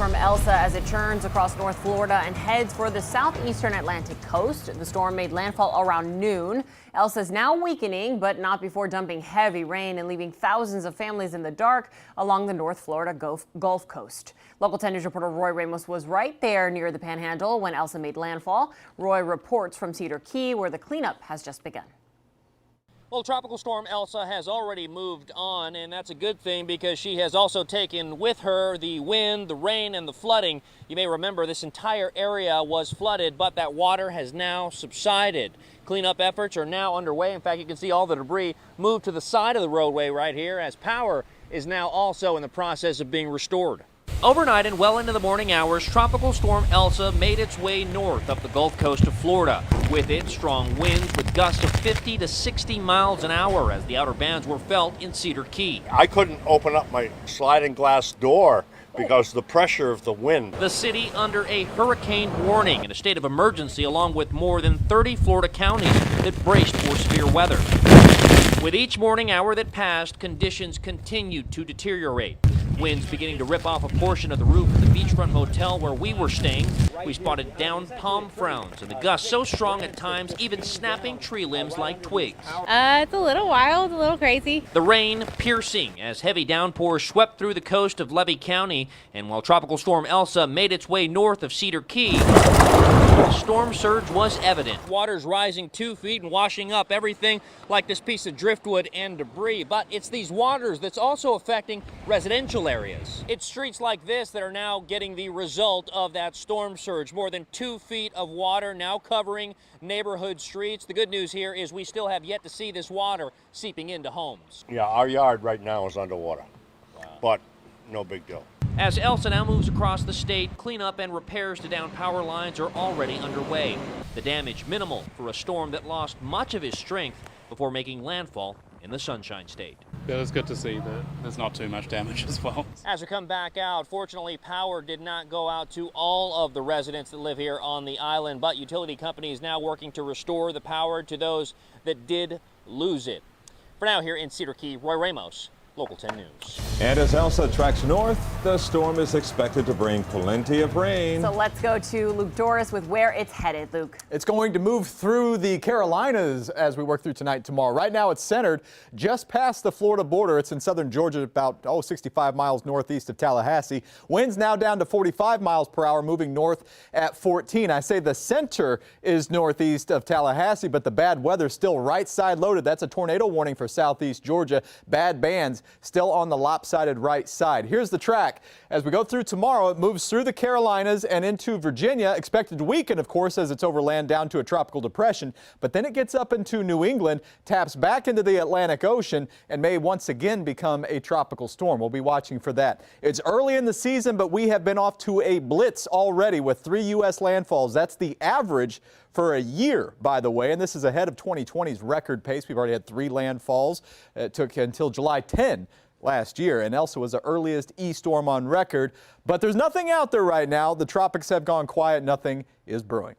Storm Elsa as it churns across North Florida and heads for the southeastern Atlantic coast. The storm made landfall around noon. Elsa is now weakening, but not before dumping heavy rain and leaving thousands of families in the dark along the North Florida Gulf Coast. Local 10 News reporter Roy Ramos was right there near the Panhandle when Elsa made landfall. Roy reports from Cedar Key, where the cleanup has just begun. Well, Tropical Storm Elsa has already moved on, and that's a good thing because she has also taken with her the wind, the rain, and the flooding. You may remember this entire area was flooded, but that water has now subsided. Cleanup efforts are now underway. In fact, you can see all the debris move to the side of the roadway right here as power is now also in the process of being restored. Overnight and well into the morning hours, Tropical Storm Elsa made its way north up the Gulf Coast of Florida. With it, strong winds with gusts of 50 to 60 miles an hour as the outer bands were felt in Cedar Key. I couldn't open up my sliding glass door because of the pressure of the wind. The city under a hurricane warning and a state of emergency, along with more than 30 Florida counties that braced for severe weather. With each morning hour that passed, conditions continued to deteriorate. Winds beginning to rip off a portion of the roof of the beachfront motel where we were staying. We spotted down palm fronds and the gusts so strong at times, even snapping tree limbs like twigs. It's a little wild, a little crazy. The rain piercing as heavy downpours swept through the coast of Levy County. And while Tropical Storm Elsa made its way north of Cedar Key, the storm surge was evident. Water's rising 2 feet and washing up everything like this piece of driftwood and debris. But it's these waters that's also affecting residential areas. It's streets like this that are now getting the result of that storm surge. More than 2 feet of water now covering neighborhood streets. The good news here is we still have yet to see this water seeping into homes. Yeah, our yard right now is underwater, but no big deal. As Elsa now moves across the state, cleanup and repairs to downed power lines are already underway. The damage minimal for a storm that lost much of its strength before making landfall in the Sunshine State. Yeah, it's good to see that there's not too much damage as well. As we come back out, fortunately, power did not go out to all of the residents that live here on the island, but utility companies now working to restore the power to those that did lose it. For now, here in Cedar Key, Roy Ramos, Local 10 News. And as Elsa tracks north, the storm is expected to bring plenty of rain. So let's go to Luke Doris with where it's headed. Luke. It's going to move through the Carolinas as we work through tonight and tomorrow. Right now it's centered just past the Florida border. It's in southern Georgia, about 65 miles northeast of Tallahassee. Winds now down to 45 miles per hour, moving north at 14. I say the center is northeast of Tallahassee, but the bad weather still right side loaded. That's a tornado warning for southeast Georgia. Bad bands still on the lopsided right side. Here's the track. As we go through tomorrow, it moves through the Carolinas and into Virginia, expected to weaken, of course, as it's over land down to a tropical depression. But then it gets up into New England, taps back into the Atlantic Ocean, and may once again become a tropical storm. We'll be watching for that. It's early in the season, but we have been off to a blitz already with 3 U.S. landfalls. That's the average for a year, by the way, and this is ahead of 2020's record pace. We've already had 3 landfalls. It took until July 10 last year, and Elsa was the earliest E-storm on record. But there's nothing out there right now. The tropics have gone quiet. Nothing is brewing.